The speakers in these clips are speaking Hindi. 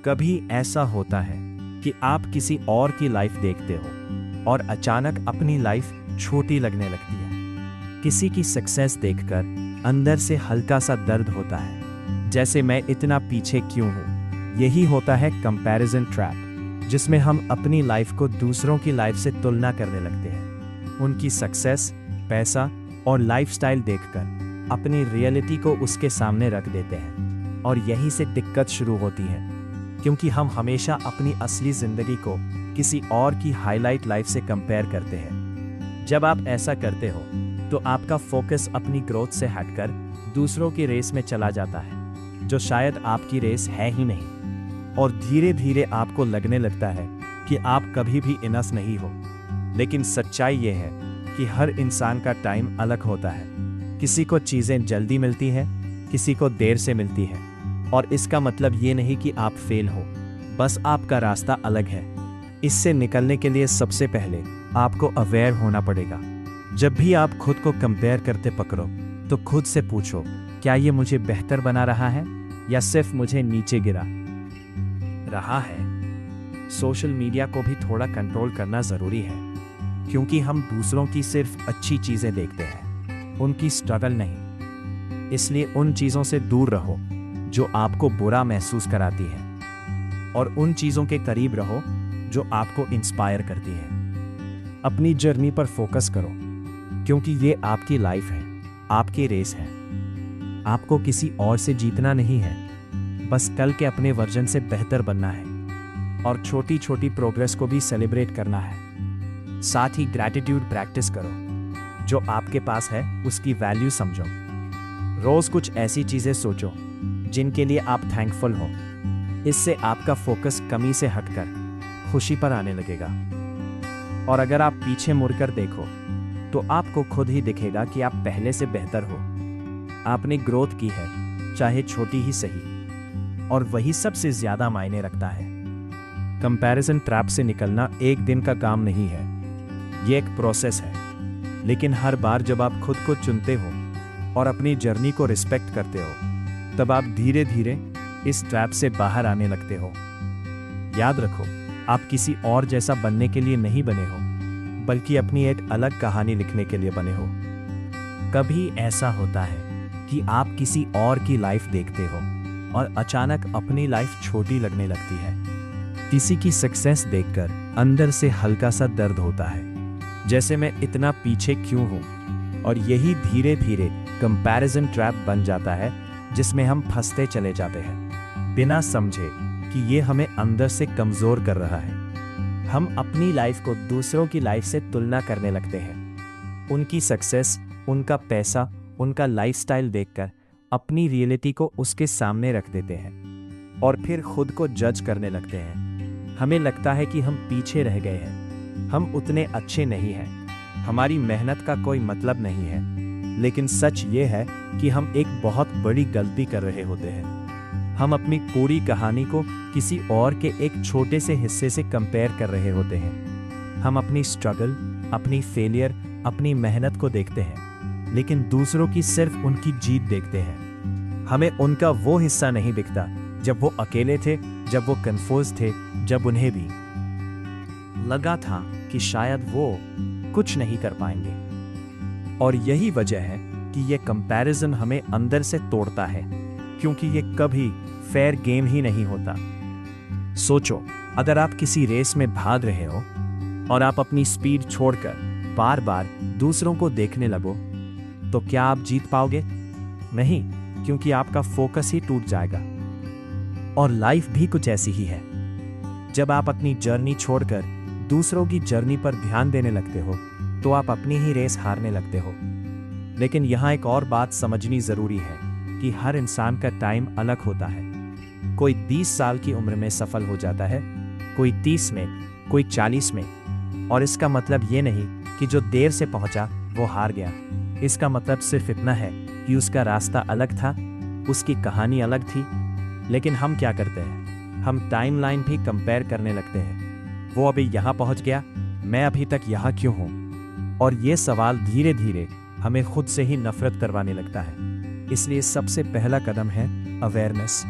कभी ऐसा होता है कि आप किसी और की लाइफ देखते हो और अचानक अपनी लाइफ छोटी लगने लगती है। किसी की सक्सेस देखकर अंदर से हल्का सा दर्द होता है, जैसे मैं इतना पीछे क्यों हूँ। यही होता है कंपैरिजन ट्रैप, जिसमें हम अपनी लाइफ को दूसरों की लाइफ से तुलना करने लगते हैं। उनकी सक्सेस, पैसा और लाइफस्टाइल देखकर अपनी रियलिटी को उसके सामने रख देते हैं और यहीं से दिक्कत शुरू होती है, क्योंकि हम हमेशा अपनी असली जिंदगी को किसी और की हाईलाइट लाइफ से कंपेयर करते हैं। जब आप ऐसा करते हो तो आपका फोकस अपनी ग्रोथ से हटकर दूसरों की रेस में चला जाता है, जो शायद आपकी रेस है ही नहीं। और धीरे धीरे आपको लगने लगता है कि आप कभी भी इनफ नहीं हो। लेकिन सच्चाई ये है कि हर इंसान का टाइम अलग होता है। किसी को चीज़ें जल्दी मिलती हैं, किसी को देर से मिलती है। और इसका मतलब ये नहीं कि आप फेल हो, बस आपका रास्ता अलग है। इससे निकलने के लिए सबसे पहले आपको अवेयर होना पड़ेगा। जब भी आप खुद को कंपेयर करते पकड़ो तो खुद से पूछो, क्या ये मुझे बेहतर बना रहा है या सिर्फ मुझे नीचे गिरा रहा है। सोशल मीडिया को भी थोड़ा कंट्रोल करना ज़रूरी है, क्योंकि हम दूसरों की सिर्फ अच्छी चीज़ें देखते हैं, उनकी स्ट्रगल नहीं। इसलिए उन चीज़ों से दूर रहो जो आपको बुरा महसूस कराती है, और उन चीज़ों के करीब रहो जो आपको इंस्पायर करती हैं। अपनी जर्नी पर फोकस करो, क्योंकि ये आपकी लाइफ है, आपकी रेस है। आपको किसी और से जीतना नहीं है, बस कल के अपने वर्जन से बेहतर बनना है। और छोटी छोटी प्रोग्रेस को भी सेलिब्रेट करना है। साथ ही ग्रैटिट्यूड प्रैक्टिस करो। जो आपके पास है उसकी वैल्यू समझो। रोज कुछ ऐसी चीज़ें सोचो जिनके लिए आप थैंकफुल हो। इससे आपका फोकस कमी से हटकर खुशी पर आने लगेगा। और अगर आप पीछे मुड़कर देखो तो आपको खुद ही दिखेगा कि आप पहले से बेहतर हो। आपने ग्रोथ की है, चाहे छोटी ही सही, और वही सबसे ज्यादा मायने रखता है। कंपैरिजन ट्रैप से निकलना एक दिन का काम नहीं है, ये एक प्रोसेस है। लेकिन हर बार जब आप खुद को चुनते हो और अपनी जर्नी को रिस्पेक्ट करते हो, तब आप धीरे धीरे इस ट्रैप से बाहर आने लगते हो। याद रखो, आप किसी और जैसा बनने के लिए नहीं बने हो, बल्कि अपनी एक अलग कहानी लिखने के लिए बने हो। कभी ऐसा होता है कि आप किसी और की लाइफ देखते हो और अचानक अपनी लाइफ छोटी लगने लगती है। किसी की सक्सेस देखकर अंदर से हल्का सा दर्द होता है, जैसे मैं इतना पीछे क्यों हूं। और यही धीरे धीरे कंपैरिजन ट्रैप बन जाता है, जिसमें हम फंसते चले जाते हैं, बिना समझे कि ये हमें अंदर से कमजोर कर रहा है। हम अपनी लाइफ को दूसरों की लाइफ से तुलना करने लगते हैं। उनकी सक्सेस, उनका पैसा, उनका लाइफस्टाइल देखकर अपनी रियलिटी को उसके सामने रख देते हैं और फिर खुद को जज करने लगते हैं। हमें लगता है कि हम पीछे रह गए हैं, हम उतने अच्छे नहीं हैं, हमारी मेहनत का कोई मतलब नहीं है। लेकिन सच ये है कि हम एक बहुत बड़ी गलती कर रहे होते हैं। हम अपनी पूरी कहानी को किसी और के एक छोटे से हिस्से से कंपेयर कर रहे होते हैं। हम अपनी स्ट्रगल, अपनी फेलियर, अपनी मेहनत को देखते हैं, लेकिन दूसरों की सिर्फ उनकी जीत देखते हैं। हमें उनका वो हिस्सा नहीं दिखता जब वो अकेले थे, जब वो कंफ्यूज थे, जब उन्हें भी लगा था कि शायद वो कुछ नहीं कर पाएंगे। और यही वजह है कि ये कंपैरिजन हमें अंदर से तोड़ता है, क्योंकि ये कभी फेयर गेम ही नहीं होता। सोचो, अगर आप किसी रेस में भाग रहे हो और आप अपनी स्पीड छोड़कर बार बार दूसरों को देखने लगो, तो क्या आप जीत पाओगे? नहीं, क्योंकि आपका फोकस ही टूट जाएगा। और लाइफ भी कुछ ऐसी ही है। जब आप अपनी जर्नी छोड़कर दूसरों की जर्नी पर ध्यान देने लगते हो, तो आप अपनी ही रेस हारने लगते हो। लेकिन यहाँ एक और बात समझनी जरूरी है कि हर इंसान का टाइम अलग होता है। कोई 20 साल की उम्र में सफल हो जाता है, कोई 30 में, कोई 40 में। और इसका मतलब ये नहीं कि जो देर से पहुंचा वो हार गया। इसका मतलब सिर्फ इतना है कि उसका रास्ता अलग था, उसकी कहानी अलग थी। लेकिन हम क्या करते हैं? हम टाइमलाइन भी कंपेयर करने लगते हैं। वो अभी यहाँ पहुंच गया, मैं अभी तक यहाँ क्यों हूँ? और ये सवाल धीरे धीरे हमें खुद से ही नफरत करवाने लगता है। इसलिए सबसे पहला कदम है अवेयरनेस।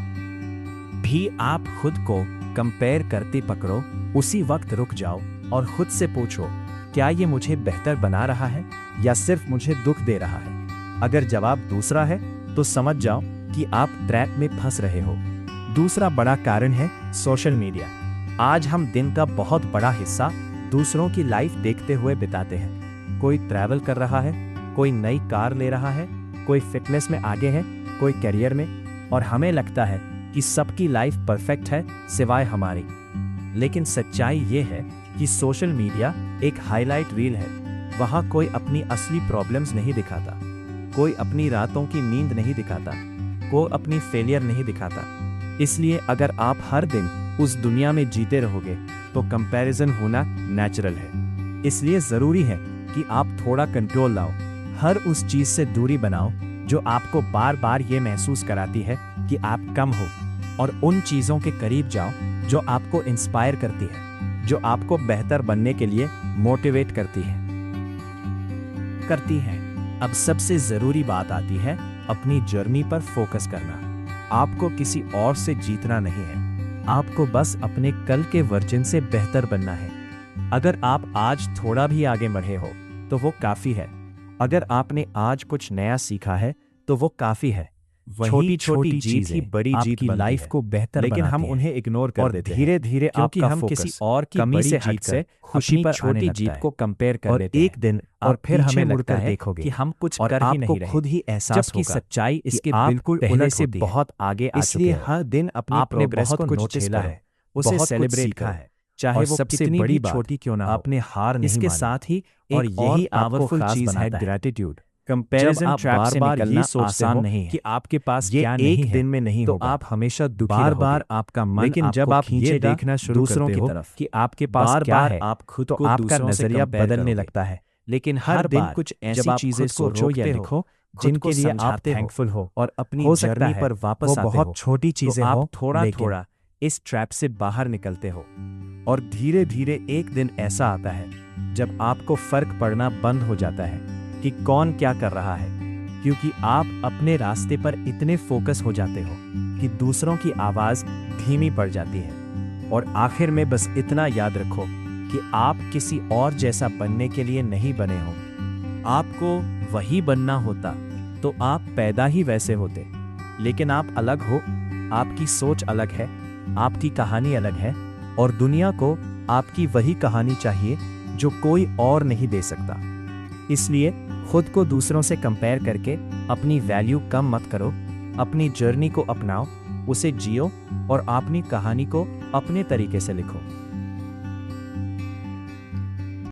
भी आप खुद को कंपेयर करते पकड़ो, उसी वक्त रुक जाओ और खुद से पूछो, क्या ये मुझे बेहतर बना रहा है या सिर्फ मुझे दुख दे रहा है? अगर जवाब दूसरा है तो समझ जाओ कि आप ट्रैप में फंस रहे हो। दूसरा बड़ा कारण है सोशल मीडिया। आज हम दिन का बहुत बड़ा हिस्सा दूसरों की लाइफ देखते हुए बिताते हैं। कोई ट्रैवल कर रहा है, कोई नई कार ले रहा है, कोई फिटनेस में आगे है, कोई करियर में, और हमें लगता है कि सबकी लाइफ परफेक्ट है सिवाय हमारी। लेकिन सच्चाई ये है कि सोशल मीडिया एक हाईलाइट रील है। वहाँ कोई अपनी असली प्रॉब्लम्स नहीं दिखाता, कोई अपनी रातों की नींद नहीं दिखाता, कोई अपनी फेलियर नहीं दिखाता। इसलिए अगर आप हर दिन उस दुनिया में जीते रहोगे तो कंपैरिजन होना नेचुरल है। इसलिए जरूरी है कि आप थोड़ा कंट्रोल लाओ, हर उस चीज से दूरी बनाओ जो आपको बार बार ये महसूस कराती है कि आप कम हो, और उन चीजों के करीब जाओ जो आपको इंस्पायर करती है, जो आपको बेहतर बनने के लिए मोटिवेट करती है। अब सबसे जरूरी बात आती है अपनी जर्नी पर फोकस करना। आपको किसी और से जीतना नहीं है, आपको बस अपने कल के वर्जन से बेहतर बनना है। अगर आप आज थोड़ा भी आगे बढ़े हो तो वो काफी है। अगर आपने आज कुछ नया सीखा है तो वो काफी है। छोटी छोटी जीत ही बड़ी जीत की लाइफ को बेहतर, लेकिन हम उन्हें इग्नोर कर देते हैं। धीरे धीरे आपका हम किसी और की कमी से हटकर खुशी पर छोटी जीत को कंपेयर कर लेते हैं। एक दिन और फिर हमें लगता है कि हम कुछ कर ही नहीं रहे, खुद ही एहसास होगा, सच्चाई इसके बिल्कुल पहले से बहुत आगे आ चुके हैं। इसलिए हर दिन अपनी प्रोग्रेस को नोटिस करो, उसे सेलिब्रेट करो, चाहे वो कितनी बड़ी छोटी क्यों ना हो। आपने हार नहीं मानी। इसके साथ ही और यही पावरफुल चीज है ग्रैटिट्यूड। कंपैरिजन ट्रैप से निकलना आसान नहीं है कि आपके पास क्या नहीं है, दिन में नहीं तो आप हमेशा दुखी रहोगे। बार आपका मन, लेकिन जब आप ये देखना शुरू दूसरों की तरफ कि आपके पास क्या है, आप खुद को आपका नजरिया बदलने लगता है। लेकिन हर दिन कुछ ऐसी चीजें सोचो या लिखो जिनके लिए आप थैंकफुल हो और अपनी जर्नी पर वापस आते हो। बहुत छोटी चीजें हो, थोड़ा थोड़ा इस ट्रैप से बाहर निकलते हो, और धीरे धीरे एक दिन ऐसा आता है जब आपको फर्क पड़ना बंद हो जाता है कि कौन क्या कर रहा है, क्योंकि आप अपने रास्ते पर इतने फोकस हो जाते हो कि दूसरों की आवाज धीमी पड़ जाती है। और आखिर में बस इतना याद रखो कि आप किसी और जैसा बनने के लिए नहीं बने हो। आपको वही बनना होता तो आप पैदा ही वैसे होते, लेकिन आप अलग हो, आपकी सोच अलग है, आपकी कहानी अलग है, और दुनिया को आपकी वही कहानी चाहिए जो कोई और नहीं दे सकता। इसलिए खुद को दूसरों से कंपेयर करके अपनी वैल्यू कम मत करो। अपनी जर्नी को अपनाओ, उसे जियो और अपनी कहानी को अपने तरीके से लिखो।